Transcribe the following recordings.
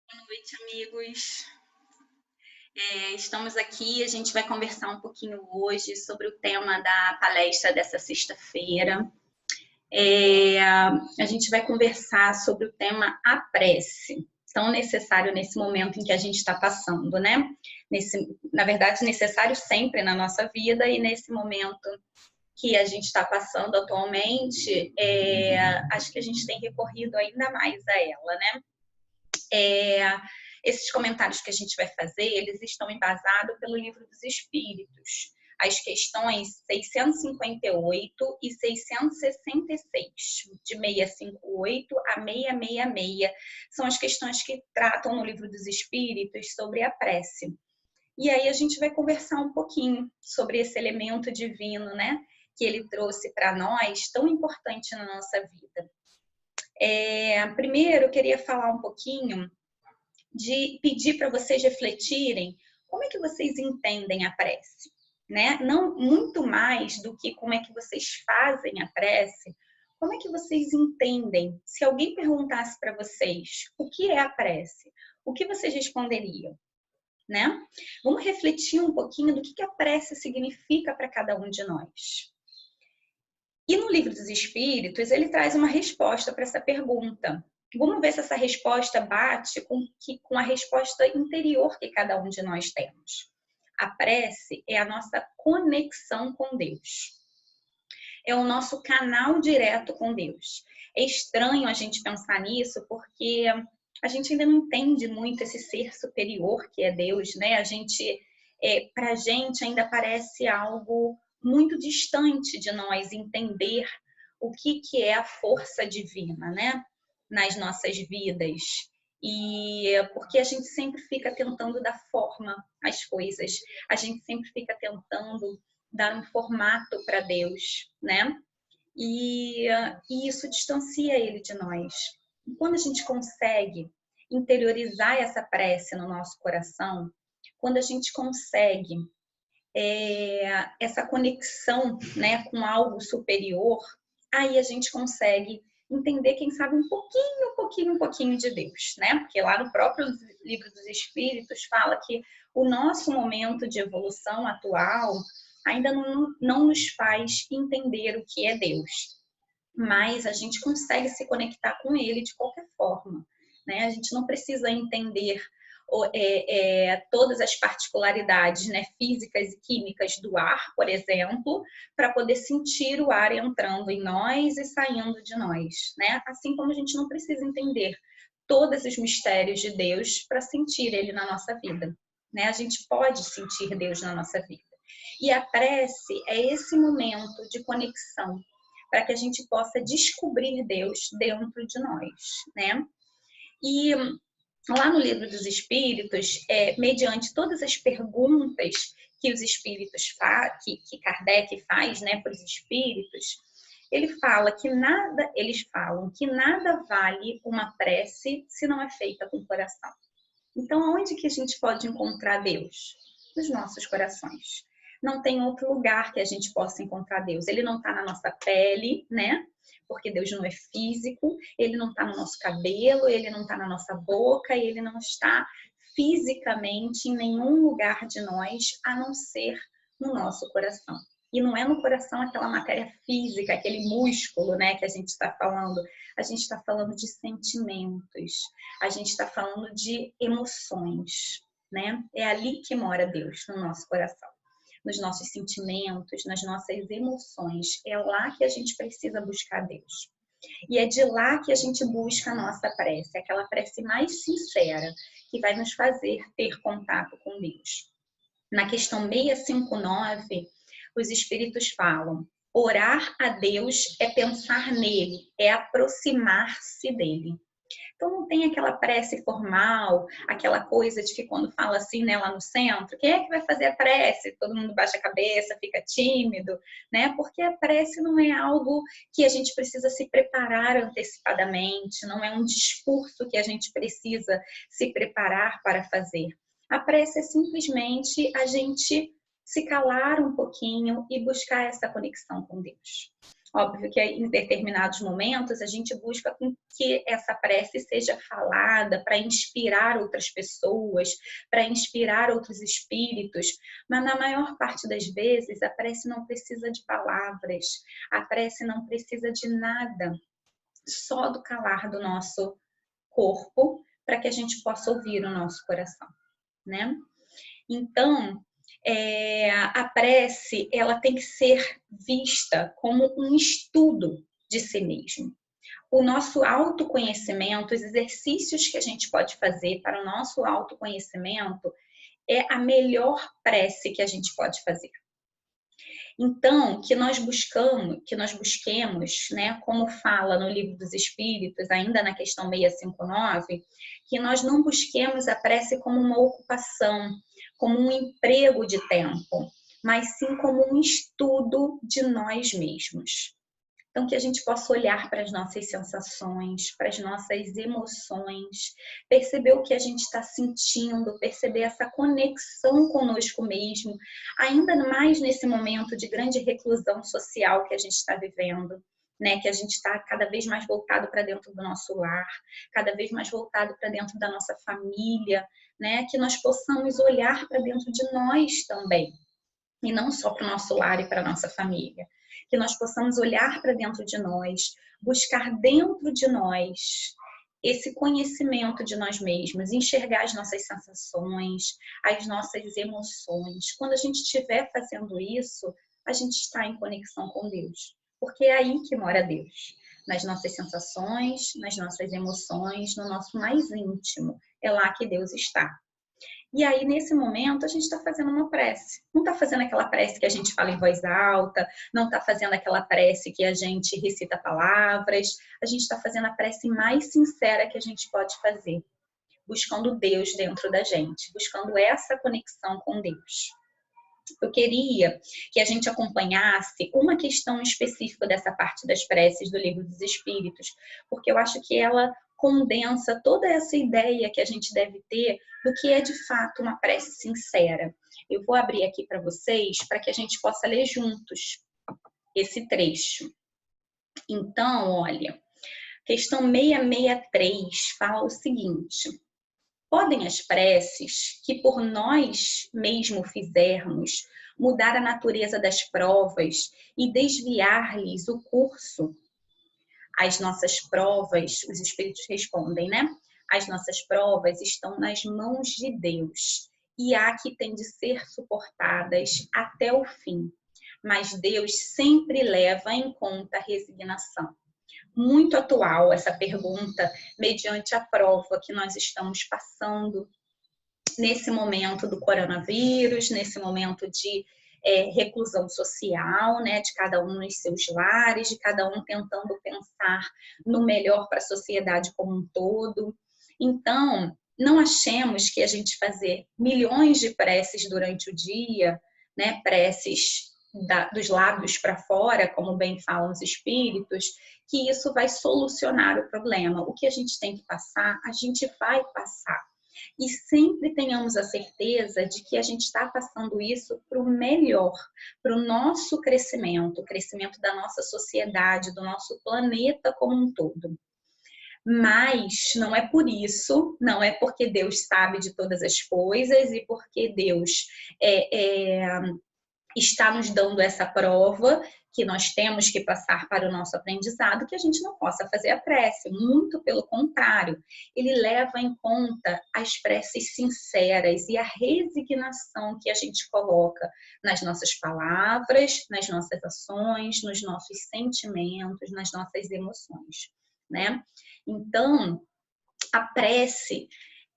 Boa noite, amigos. Estamos aqui, a gente vai conversar um pouquinho hoje sobre o tema da palestra dessa sexta-feira. A gente vai conversar sobre o tema a prece, tão necessário nesse momento em que a gente está passando, né? Na verdade, necessário sempre na nossa vida e nesse momento que a gente está passando atualmente, acho que a gente tem recorrido ainda mais a ela, né? Esses comentários que a gente vai fazer, eles estão embasados pelo Livro dos Espíritos. As questões 658 e 666, de 658 a 666, são as questões que tratam no Livro dos Espíritos sobre a prece. E aí a gente vai conversar um pouquinho sobre esse elemento divino, né, que ele trouxe para nós, tão importante na nossa vida. Primeiro, eu queria falar um pouquinho de pedir para vocês refletirem como é que vocês entendem a prece, né? Não muito mais do que como é que vocês fazem a prece, como é que vocês entendem? Se alguém perguntasse para vocês o que é a prece, o que vocês responderiam, né? Vamos refletir um pouquinho do que a prece significa para cada um de nós. E no Livro dos Espíritos, ele traz uma resposta para essa pergunta. Vamos ver se essa resposta bate com a resposta interior que cada um de nós temos. A prece é a nossa conexão com Deus. É o nosso canal direto com Deus. É estranho a gente pensar nisso porque a gente ainda não entende muito esse ser superior que é Deus, né? Para a gente ainda parece algo muito distante de nós entender o que é a força divina, né? Nas nossas vidas. E porque a gente sempre fica tentando dar forma às coisas, a gente sempre fica tentando dar um formato para Deus, né? E isso distancia ele de nós. E quando a gente consegue interiorizar essa prece no nosso coração, quando a gente consegue essa conexão, né, com algo superior, aí a gente consegue entender, quem sabe, um pouquinho de Deus, né? Porque lá no próprio Livro dos Espíritos fala que o nosso momento de evolução atual ainda não nos faz entender o que é Deus, mas a gente consegue se conectar com Ele de qualquer forma, né? A gente não precisa entender todas as particularidades, né, físicas e químicas do ar, por exemplo, para poder sentir o ar entrando em nós e saindo de nós, né? Assim como a gente não precisa entender todos os mistérios de Deus para sentir Ele na nossa vida, né? A gente pode sentir Deus na nossa vida. E a prece é esse momento de conexão para que a gente possa descobrir Deus dentro de nós, né? E lá no Livro dos Espíritos, mediante todas as perguntas que os espíritos que Kardec faz, né, para os espíritos, eles falam que nada vale uma prece se não é feita com o coração. Então, onde que a gente pode encontrar Deus? Nos nossos corações. Não tem outro lugar que a gente possa encontrar Deus. Ele não está na nossa pele, né? Porque Deus não é físico. Ele não está no nosso cabelo, ele não está na nossa boca, ele não está fisicamente em nenhum lugar de nós, a não ser no nosso coração. E não é no coração aquela matéria física, aquele músculo, né, que a gente está falando. A gente está falando de sentimentos, a gente está falando de emoções, né? É ali que mora Deus, no nosso coração, nos nossos sentimentos, nas nossas emoções. É lá que a gente precisa buscar Deus. E é de lá que a gente busca a nossa prece, aquela prece mais sincera, que vai nos fazer ter contato com Deus. Na questão 659, os espíritos falam: orar a Deus é pensar nele, é aproximar-se dele. Então não tem aquela prece formal, aquela coisa de que quando fala assim, né, lá no centro, quem é que vai fazer a prece? Todo mundo baixa a cabeça, fica tímido, né? Porque a prece não é algo que a gente precisa se preparar antecipadamente, não é um discurso que a gente precisa se preparar para fazer. A prece é simplesmente a gente se calar um pouquinho e buscar essa conexão com Deus. Óbvio que em determinados momentos a gente busca com que essa prece seja falada para inspirar outras pessoas, para inspirar outros espíritos, mas na maior parte das vezes a prece não precisa de palavras, a prece não precisa de nada, só do calar do nosso corpo, para que a gente possa ouvir o nosso coração, né? Então, a prece, ela tem que ser vista como um estudo de si mesmo. O nosso autoconhecimento, os exercícios que a gente pode fazer para o nosso autoconhecimento é a melhor prece que a gente pode fazer. Então, que nós busquemos, né, como fala no Livro dos Espíritos, ainda na questão 659, que nós não busquemos a prece como uma ocupação, como um emprego de tempo, mas sim como um estudo de nós mesmos. Então, que a gente possa olhar para as nossas sensações, para as nossas emoções, perceber o que a gente está sentindo, perceber essa conexão conosco mesmo, ainda mais nesse momento de grande reclusão social que a gente está vivendo, né? Que a gente está cada vez mais voltado para dentro do nosso lar, cada vez mais voltado para dentro da nossa família, né? Que nós possamos olhar para dentro de nós também, e não só para o nosso lar e para a nossa família. Que nós possamos olhar para dentro de nós, buscar dentro de nós esse conhecimento de nós mesmos, enxergar as nossas sensações, as nossas emoções. Quando a gente estiver fazendo isso, a gente está em conexão com Deus, porque é aí que mora Deus, nas nossas sensações, nas nossas emoções, no nosso mais íntimo. É lá que Deus está. E aí, nesse momento, a gente está fazendo uma prece. Não está fazendo aquela prece que a gente fala em voz alta, não está fazendo aquela prece que a gente recita palavras. A gente está fazendo a prece mais sincera que a gente pode fazer, buscando Deus dentro da gente, buscando essa conexão com Deus. Eu queria que a gente acompanhasse uma questão específica dessa parte das preces do Livro dos Espíritos, porque eu acho que ela condensa toda essa ideia que a gente deve ter do que é de fato uma prece sincera. Eu vou abrir aqui para vocês para que a gente possa ler juntos esse trecho. Então, olha, questão 663 fala o seguinte: podem as preces que por nós mesmo fizermos mudar a natureza das provas e desviar-lhes o curso? As nossas provas, os espíritos respondem, né? As nossas provas estão nas mãos de Deus e há que têm de ser suportadas até o fim. Mas Deus sempre leva em conta a resignação. Muito atual essa pergunta, mediante a prova que nós estamos passando nesse momento do coronavírus, nesse momento de reclusão social, né, de cada um nos seus lares, de cada um tentando pensar no melhor para a sociedade como um todo. Então, não achemos que a gente fazer milhões de preces durante o dia, né, preces dos lábios para fora, como bem falam os espíritos, que isso vai solucionar o problema. O que a gente tem que passar, a gente vai passar. E sempre tenhamos a certeza de que a gente está passando isso para o melhor, para o nosso crescimento, o crescimento da nossa sociedade, do nosso planeta como um todo. Mas não é por isso, não é porque Deus sabe de todas as coisas e porque Deus está nos dando essa prova que nós temos que passar para o nosso aprendizado, que a gente não possa fazer a prece. Muito pelo contrário, ele leva em conta as preces sinceras e a resignação que a gente coloca nas nossas palavras, nas nossas ações, nos nossos sentimentos, nas nossas emoções, né? Então, a prece,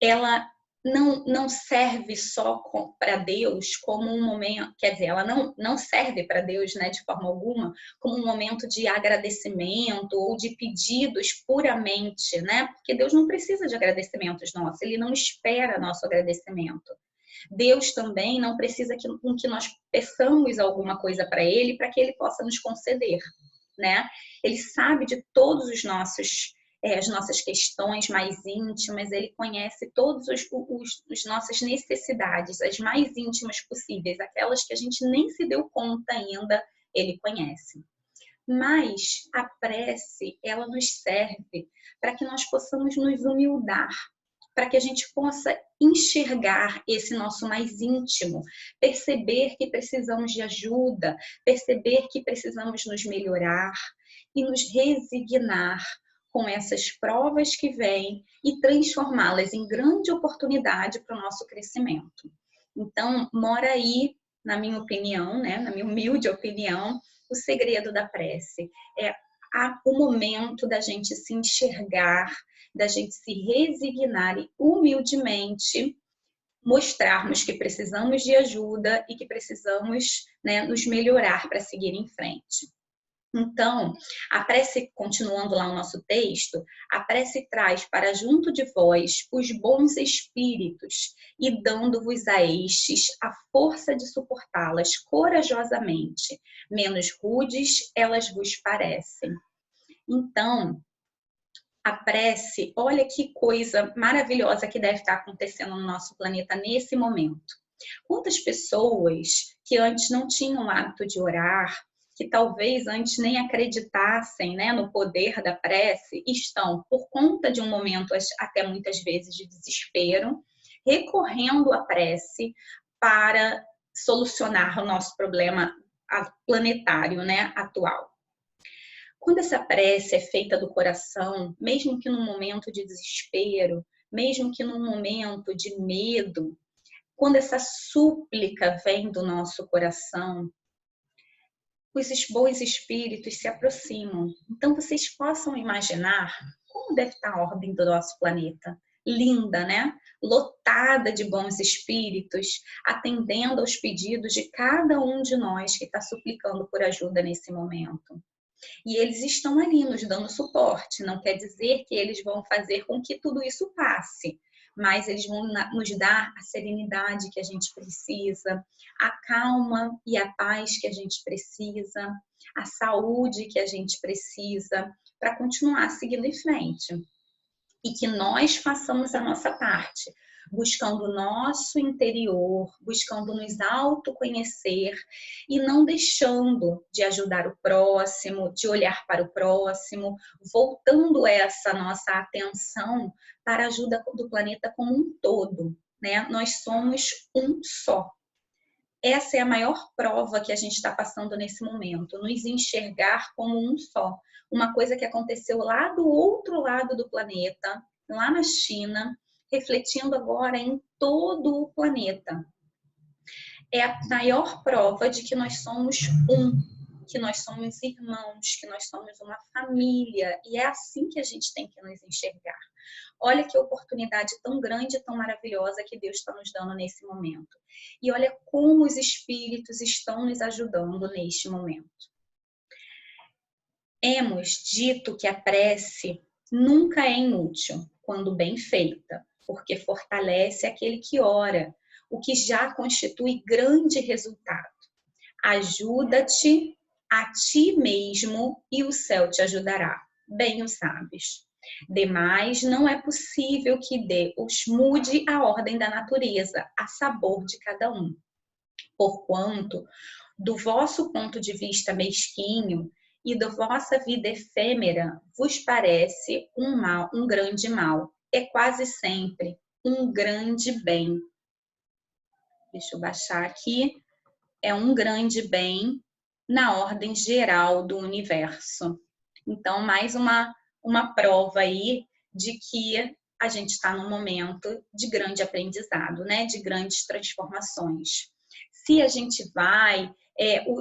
ela não serve só para Deus como um momento, quer dizer, ela não serve para Deus, né, de forma alguma, como um momento de agradecimento ou de pedidos puramente, né? Porque Deus não precisa de agradecimentos nossos, ele não espera nosso agradecimento. Deus também não precisa que nós peçamos alguma coisa para ele, para que ele possa nos conceder, né? Ele sabe de todos os nossos as nossas questões mais íntimas, ele conhece todas as nossas necessidades, as mais íntimas possíveis, aquelas que a gente nem se deu conta ainda, ele conhece. Mas a prece, ela nos serve para que nós possamos nos humildar, para que a gente possa enxergar esse nosso mais íntimo, perceber que precisamos de ajuda, perceber que precisamos nos melhorar e nos resignar com essas provas que vêm e transformá-las em grande oportunidade para o nosso crescimento. Então, mora aí, na minha opinião, né, na minha humilde opinião, o segredo da prece. É o momento da gente se enxergar, da gente se resignar e humildemente mostrarmos que precisamos de ajuda e que precisamos, né, nos melhorar para seguir em frente. Então, a prece, continuando lá o nosso texto, a prece traz para junto de vós os bons espíritos e dando-vos a estes a força de suportá-las corajosamente, menos rudes elas vos parecem. Então, a prece, olha que coisa maravilhosa que deve estar acontecendo no nosso planeta nesse momento. Quantas pessoas que antes não tinham o hábito de orar, que talvez antes nem acreditassem, né, no poder da prece, estão, por conta de um momento até muitas vezes de desespero, recorrendo à prece para solucionar o nosso problema planetário, né, atual. Quando essa prece é feita do coração, mesmo que num momento de desespero, mesmo que num momento de medo, quando essa súplica vem do nosso coração, os bons espíritos se aproximam. Então, vocês possam imaginar como deve estar a ordem do nosso planeta. Linda, né? Lotada de bons espíritos, atendendo aos pedidos de cada um de nós que está suplicando por ajuda nesse momento. E eles estão ali nos dando suporte. Não quer dizer que eles vão fazer com que tudo isso passe, mas eles vão nos dar a serenidade que a gente precisa, a calma e a paz que a gente precisa, a saúde que a gente precisa para continuar seguindo em frente. E que nós façamos a nossa parte, buscando o nosso interior, buscando nos autoconhecer e não deixando de ajudar o próximo, de olhar para o próximo, voltando essa nossa atenção para a ajuda do planeta como um todo, né? Nós somos um só. Essa é a maior prova que a gente está passando nesse momento, nos enxergar como um só. Uma coisa que aconteceu lá do outro lado do planeta, lá na China, refletindo agora em todo o planeta. É a maior prova de que nós somos que nós somos irmãos, que nós somos uma família, e é assim que a gente tem que nos enxergar. Olha que oportunidade tão grande e tão maravilhosa que Deus está nos dando nesse momento. E olha como os espíritos estão nos ajudando neste momento. Hemos dito que a prece nunca é inútil, quando bem feita, porque fortalece aquele que ora, o que já constitui grande resultado. Ajuda-te a ti mesmo e o céu te ajudará. Bem o sabes. Demais, não é possível que Deus mude a ordem da natureza, a sabor de cada um. Porquanto, do vosso ponto de vista mesquinho e da vossa vida efêmera, vos parece um grande mal. É quase sempre um grande bem. Deixa eu baixar aqui. É um grande bem na ordem geral do universo. Então, mais uma prova aí de que a gente está num momento de grande aprendizado, né? De grandes transformações. Se a gente vai,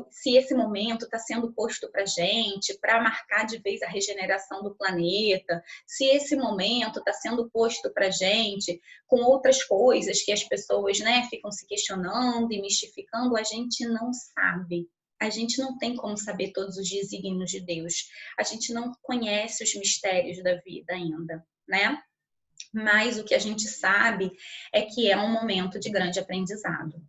se esse momento está sendo posto para a gente, para marcar de vez a regeneração do planeta, se esse momento está sendo posto para a gente com outras coisas que as pessoas, né, ficam se questionando e mistificando, a gente não sabe. A gente não tem como saber todos os desígnios de Deus. A gente não conhece os mistérios da vida ainda, né? Mas o que a gente sabe é que é um momento de grande aprendizado.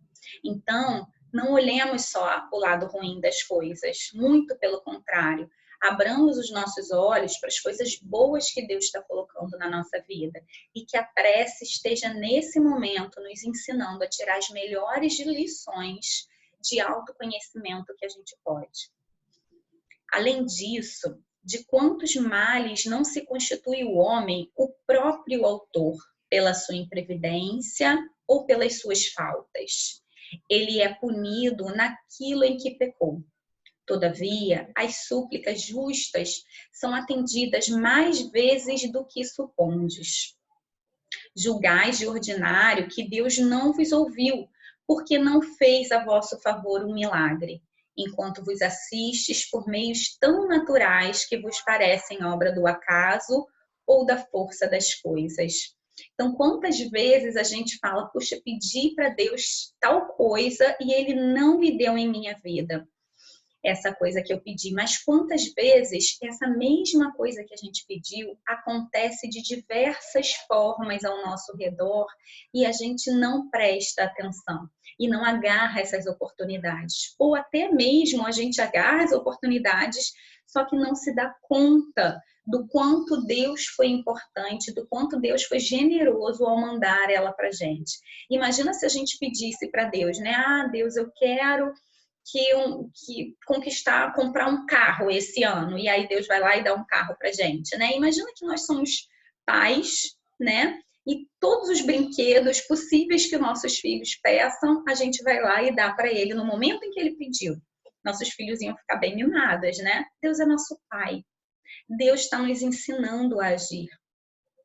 Então, não olhemos só o lado ruim das coisas, muito pelo contrário. Abramos os nossos olhos para as coisas boas que Deus está colocando na nossa vida e que a prece esteja nesse momento nos ensinando a tirar as melhores lições de autoconhecimento que a gente pode. Além disso, de quantos males não se constitui o homem, o próprio autor, pela sua imprevidência ou pelas suas faltas. Ele é punido naquilo em que pecou. Todavia, as súplicas justas são atendidas mais vezes do que supondes. Julgais de ordinário que Deus não vos ouviu, porque não fez a vosso favor um milagre, enquanto vos assistes por meios tão naturais que vos parecem obra do acaso ou da força das coisas. Então, quantas vezes a gente fala, puxa, pedi para Deus tal coisa e Ele não me deu em minha vida essa coisa que eu pedi, mas quantas vezes essa mesma coisa que a gente pediu acontece de diversas formas ao nosso redor e a gente não presta atenção e não agarra essas oportunidades. Ou até mesmo a gente agarra as oportunidades, só que não se dá conta do quanto Deus foi importante, do quanto Deus foi generoso ao mandar ela pra gente. Imagina se a gente pedisse para Deus, né? Ah, Deus, eu quero que conquistar, comprar um carro esse ano, e aí Deus vai lá e dá um carro pra gente, né? Imagina que nós somos pais, né? E todos os brinquedos possíveis que nossos filhos peçam, a gente vai lá e dá para ele no momento em que ele pediu. Nossos filhos iam ficar bem mimados, né? Deus é nosso pai. Deus está nos ensinando a agir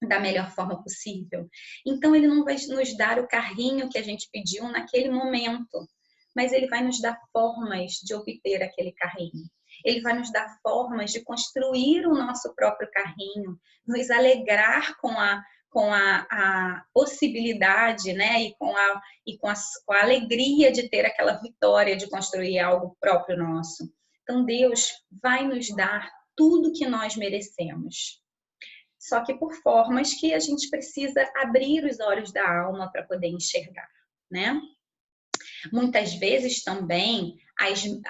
da melhor forma possível. Então, ele não vai nos dar o carrinho que a gente pediu naquele momento, mas ele vai nos dar formas de obter aquele carrinho. Ele vai nos dar formas de construir o nosso próprio carrinho, nos alegrar com a possibilidade, né? E com a alegria de ter aquela vitória de construir algo próprio nosso. Então, Deus vai nos dar tudo que nós merecemos. Só que por formas que a gente precisa abrir os olhos da alma para poder enxergar, né? Muitas vezes também,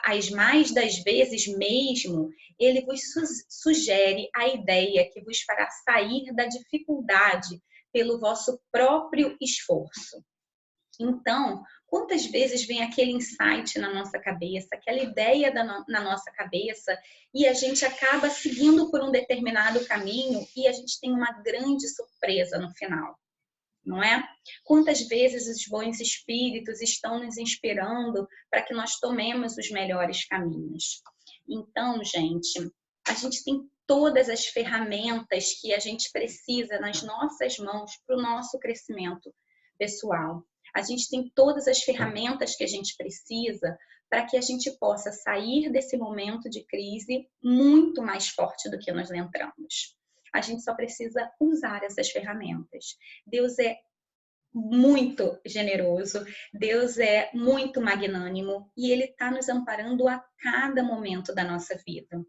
as mais das vezes mesmo, ele vos sugere a ideia que vos fará sair da dificuldade pelo vosso próprio esforço. Então, quantas vezes vem aquele insight na nossa cabeça, aquela ideia na nossa cabeça, e a gente acaba seguindo por um determinado caminho e a gente tem uma grande surpresa no final, não é? Quantas vezes os bons espíritos estão nos inspirando para que nós tomemos os melhores caminhos? Então, gente, a gente tem todas as ferramentas que a gente precisa nas nossas mãos para o nosso crescimento pessoal. A gente tem todas as ferramentas que a gente precisa para que a gente possa sair desse momento de crise muito mais forte do que nós entramos. A gente só precisa usar essas ferramentas. Deus é muito generoso, Deus é muito magnânimo e Ele está nos amparando a cada momento da nossa vida.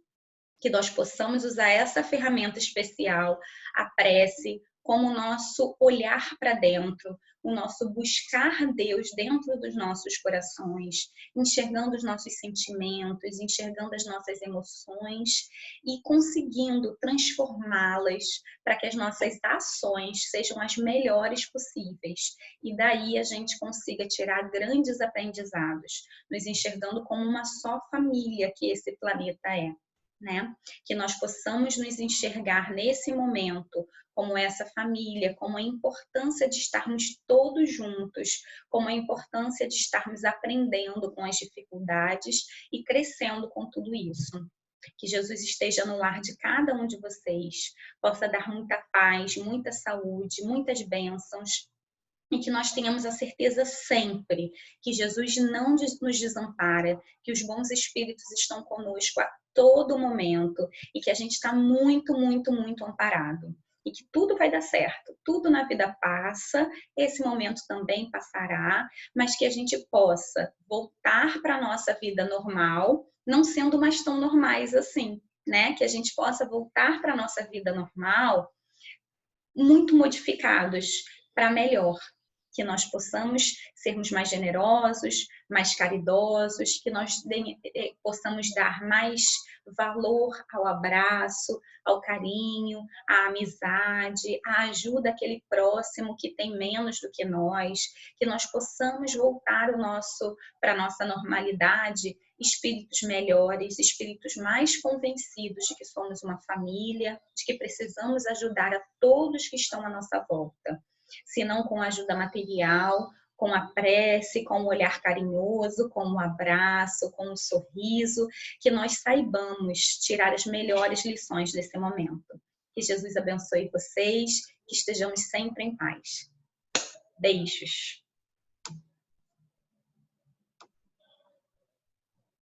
Que nós possamos usar essa ferramenta especial, a prece, como o nosso olhar para dentro, o nosso buscar Deus dentro dos nossos corações, enxergando os nossos sentimentos, enxergando as nossas emoções e conseguindo transformá-las para que as nossas ações sejam as melhores possíveis. E daí a gente consiga tirar grandes aprendizados, nos enxergando como uma só família que esse planeta é. Né? Que nós possamos nos enxergar nesse momento como essa família, como a importância de estarmos todos juntos, como a importância de estarmos aprendendo com as dificuldades e crescendo com tudo isso. Que Jesus esteja no lar de cada um de vocês, possa dar muita paz, muita saúde, muitas bênçãos, e que nós tenhamos a certeza sempre que Jesus não nos desampara, que os bons espíritos estão conosco a todo momento e que a gente está muito, muito, muito amparado. E que tudo vai dar certo, tudo na vida passa, esse momento também passará, mas que a gente possa voltar para a nossa vida normal, não sendo mais tão normais assim, né? Que a gente possa voltar para a nossa vida normal muito modificados para melhor. Que nós possamos sermos mais generosos, mais caridosos, que nós possamos dar mais valor ao abraço, ao carinho, à amizade, à ajuda àquele próximo que tem menos do que nós, que nós possamos voltar para a nossa normalidade espíritos melhores, espíritos mais convencidos de que somos uma família, de que precisamos ajudar a todos que estão à nossa volta, se não com ajuda material, com a prece, com o olhar carinhoso, com o abraço, com o sorriso, que nós saibamos tirar as melhores lições desse momento. Que Jesus abençoe vocês, que estejamos sempre em paz. Beijos!